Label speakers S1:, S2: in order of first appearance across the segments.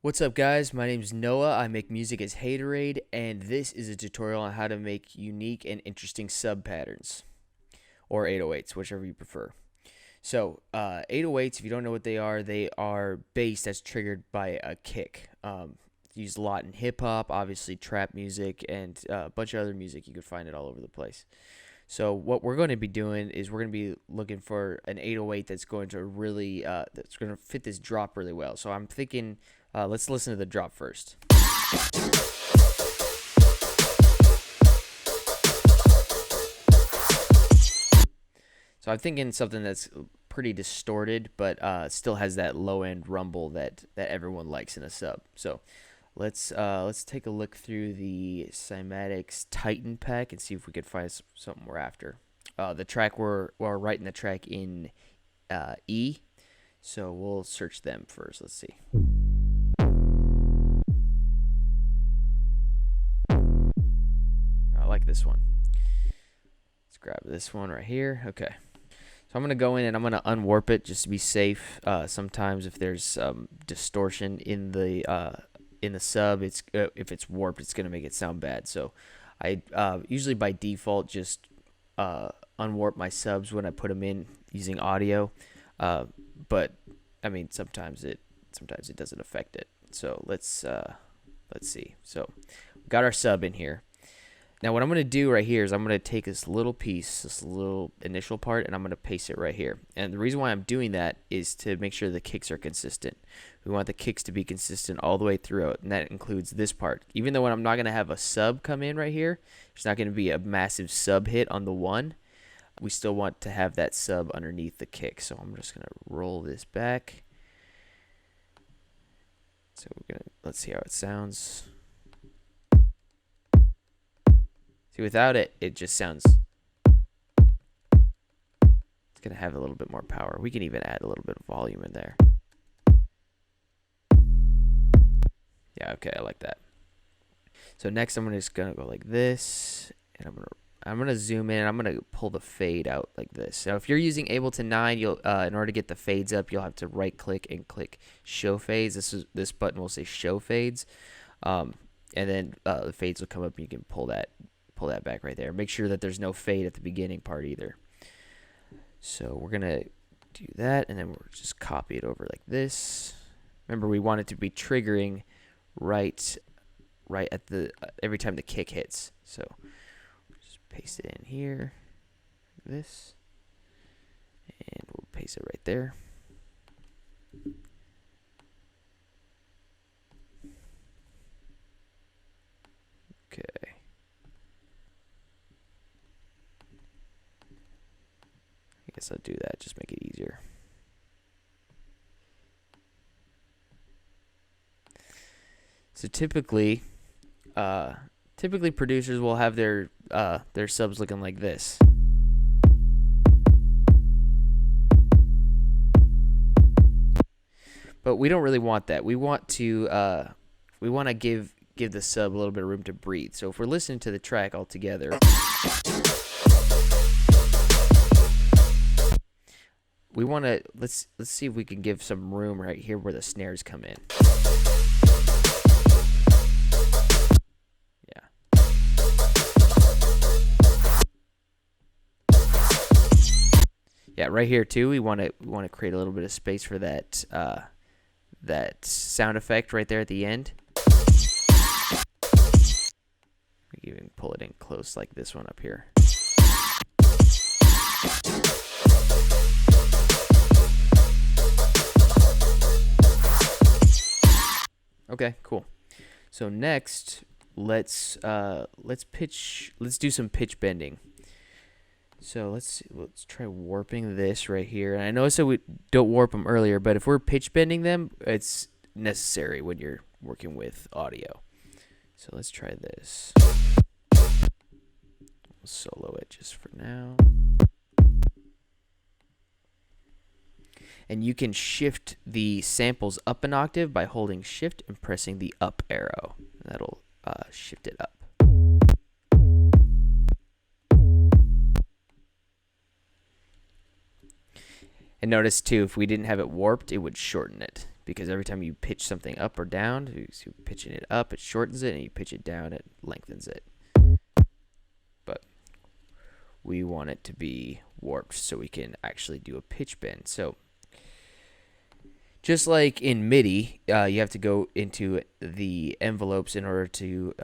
S1: What's up, guys? My name is Noah. I make music as Haterade, and this is a tutorial on how to make unique and interesting sub patterns, or 808s, whichever you prefer. So, 808s, if you don't know what they are bass that's triggered by a kick. Used a lot in hip hop, obviously trap music, and a bunch of other music. You can find it all over the place. So what we're going to be doing is we're going to be looking for an 808 that's going to really that's going to fit this drop really well. So I'm thinking, let's listen to the drop first. So I'm thinking something that's pretty distorted, but still has that low end rumble that everyone likes in a sub. So let's take a look through the Cymatics Titan pack and see if we could find something we're after. The track we're writing the track in E, so we'll search them first. Let's see. I like this one. Let's grab this one right here. Okay. So I'm going to go in and I'm going to unwarp it just to be safe. Sometimes if there's distortion in the sub, if it's warped, it's going to make it sound bad. So I usually by default just unwarp my subs when I put them in using audio. But I mean sometimes it doesn't affect it. So let's see. So we got our sub in here. Now what I'm going to do right here is I'm going to take this little piece, this little initial part, and I'm going to paste it right here. And the reason why I'm doing that is to make sure the kicks are consistent. We want the kicks to be consistent all the way throughout, and that includes this part. Even though I'm not going to have a sub come in right here, there's not going to be a massive sub hit on the one, we still want to have that sub underneath the kick. So I'm just going to roll this back. So let's see how it sounds. Without it, it just sounds, it's going to have a little bit more power. We can even add a little bit of volume in there. Yeah, okay, I like that. So next I'm just going to go like this, and I'm going to zoom in, and I'm going to pull the fade out like this. So if you're using Ableton 9, you'll in order to get the fades up, you'll have to right click and click show fades. This button will say show fades. And then the fades will come up and you can pull that back right there. Make sure that there's no fade at the beginning part either. So we're gonna do that, and then we'll just copy it over like this. Remember, we want it to be triggering right at the every time the kick hits. So just paste it in here like this, and we'll paste it right there. Okay. I guess I'll do that, just make it easier. So typically producers will have their subs looking like this. But we don't really want that. We want to give the sub a little bit of room to breathe. So if we're listening to the track all together, we want to let's see if we can give some room right here where the snares come in. Yeah. Yeah, right here too. We want to create a little bit of space for that that sound effect right there at the end. We can even pull it in close like this one up here. Okay, cool. So next, let's do some pitch bending. So let's try warping this right here. And I know I said we don't warp them earlier, but if we're pitch bending them, it's necessary when you're working with audio. So let's try this. We'll solo it just for now. And you can shift the samples up an octave by holding shift and pressing the up arrow. That'll shift it up. And notice too, if we didn't have it warped, it would shorten it because every time you pitch something up or down, you're pitching it up, it shortens it, and you pitch it down, it lengthens it. But we want it to be warped so we can actually do a pitch bend. So just like in MIDI, you have to go into the envelopes in order to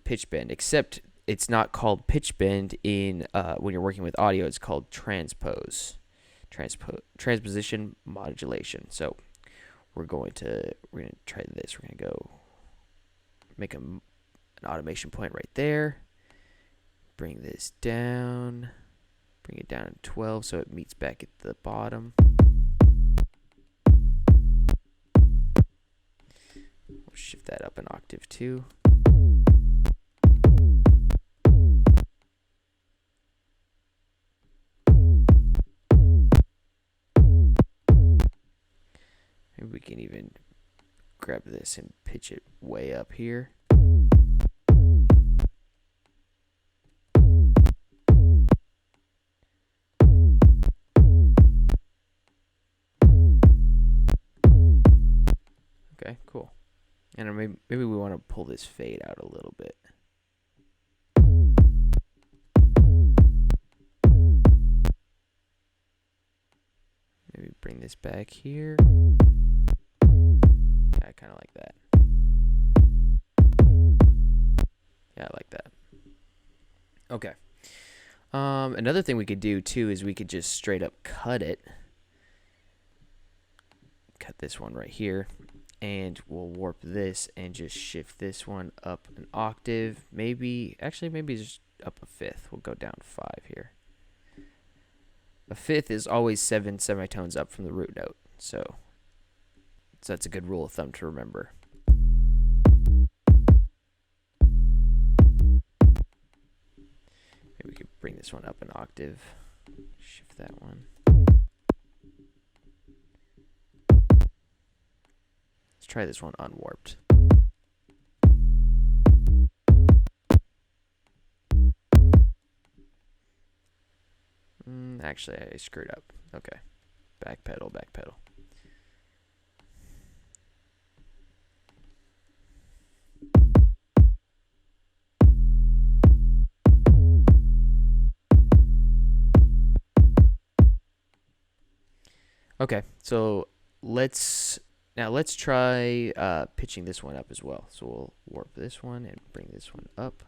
S1: pitch bend, except it's not called pitch bend in when you're working with audio. It's called transposition modulation. So we're going to try this. We're going to go make an automation point right there. Bring this down. Bring it down to 12 so it meets back at the bottom. We'll shift that up an octave too. Maybe we can even grab this and pitch it way up here. Okay, cool. And maybe we want to pull this fade out a little bit. Maybe bring this back here. Yeah, I kind of like that. Yeah, I like that. Okay. Another thing we could do too is we could just straight up cut it. Cut this one right here. And we'll warp this and just shift this one up an octave. Maybe just up a fifth. We'll go down 5 here. A fifth is always 7 semitones up from the root note. So that's a good rule of thumb to remember. Maybe we could bring this one up an octave. Shift that one. Let's try this one unwarped. Actually, I screwed up. Okay. Back pedal, back pedal. Okay, so let's try pitching this one up as well. So we'll warp this one and bring this one up.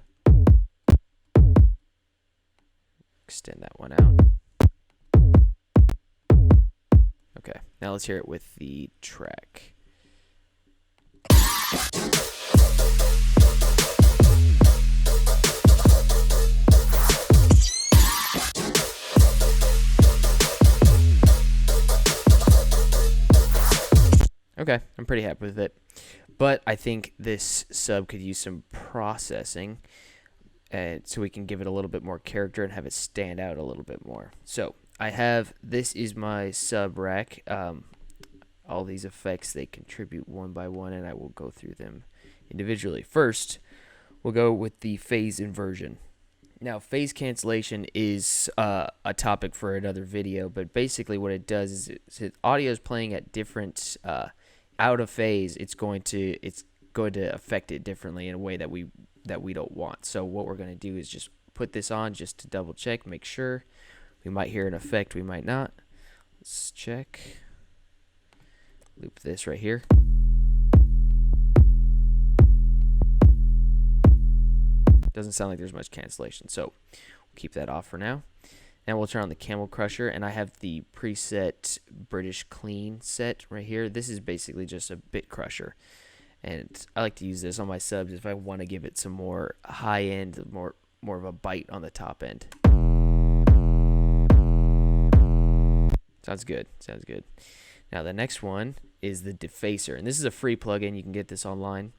S1: Extend that one out. Okay, now let's hear it with the track. Okay, I'm pretty happy with it. But I think this sub could use some processing, and so we can give it a little bit more character and have it stand out a little bit more. So this is my sub rack. All these effects, they contribute one by one, and I will go through them individually. First, we'll go with the phase inversion. Now, phase cancellation is a topic for another video, but basically what it does is audio is playing at different out of phase. It's going to affect it differently in a way that we don't want. So what we're going to do is just put this on just to double check, make sure. We might hear an effect, we might not. Let's check. Loop this right here. Doesn't sound like there's much cancellation, so we'll keep that off for now. Now we'll turn on the Camel Crusher, and I have the preset British Clean set right here. This is basically just a bit crusher, and I like to use this on my subs if I want to give it some more high end, more of a bite on the top end. Sounds good. Sounds good. Now the next one is the Defacer, and this is a free plugin. You can get this online.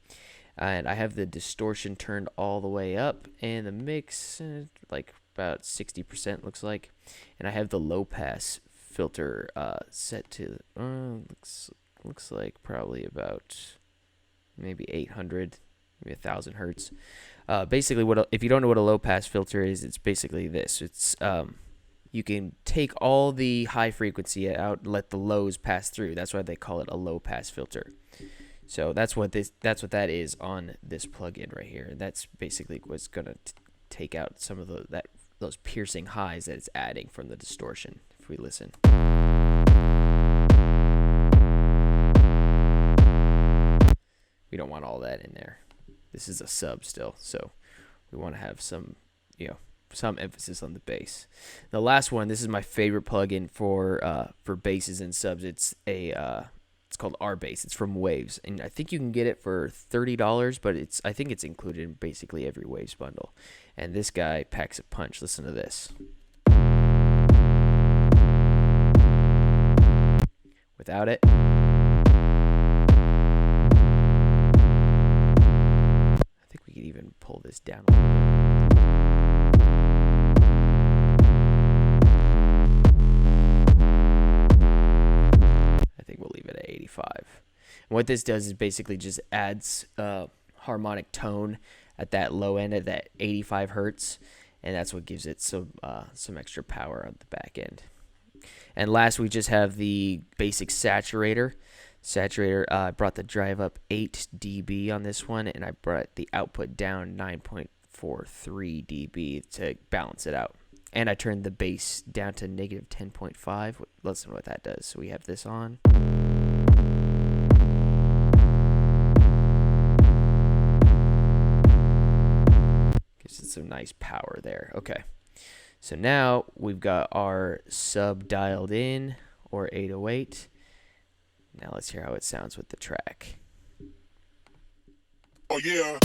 S1: And I have the distortion turned all the way up, and the mix like about 60% looks like. And I have the low pass filter set to looks like probably about maybe 800, maybe 1,000 hertz. Basically, if you don't know what a low pass filter is, it's basically this. It's you can take all the high frequency out and let the lows pass through. That's why they call it a low pass filter. So that's what that is on this plugin right here. That's basically what's gonna take out some of those piercing highs that it's adding from the distortion. If we listen. We don't want all that in there. This is a sub still, so we want to have some, some emphasis on the bass. The last one, this is my favorite plugin for basses and subs. It's called R-Bass. It's from Waves, and I think you can get it for $30, but I think it's included in basically every Waves bundle. And this guy packs a punch. Listen to this. Without it. I think we could even pull this down a little bit. I think we'll leave it at 85. And what this does is basically just adds harmonic tone at that low end, at that 85 hertz, and that's what gives it some extra power on the back end. And last, we just have the basic Saturator. I brought the drive up 8 dB on this one, and I brought the output down 9.43 dB to balance it out. And I turned the bass down to negative 10.5. Listen to what that does. So we have this on. Gives it some nice power there. Okay. So now we've got our sub dialed in, or 808. Now let's hear how it sounds with the track. Oh yeah.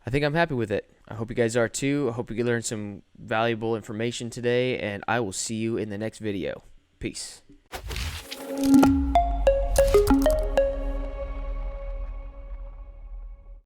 S1: I think I'm happy with it. I hope you guys are too. I hope you learned some valuable information today, and I will see you in the next video. Peace.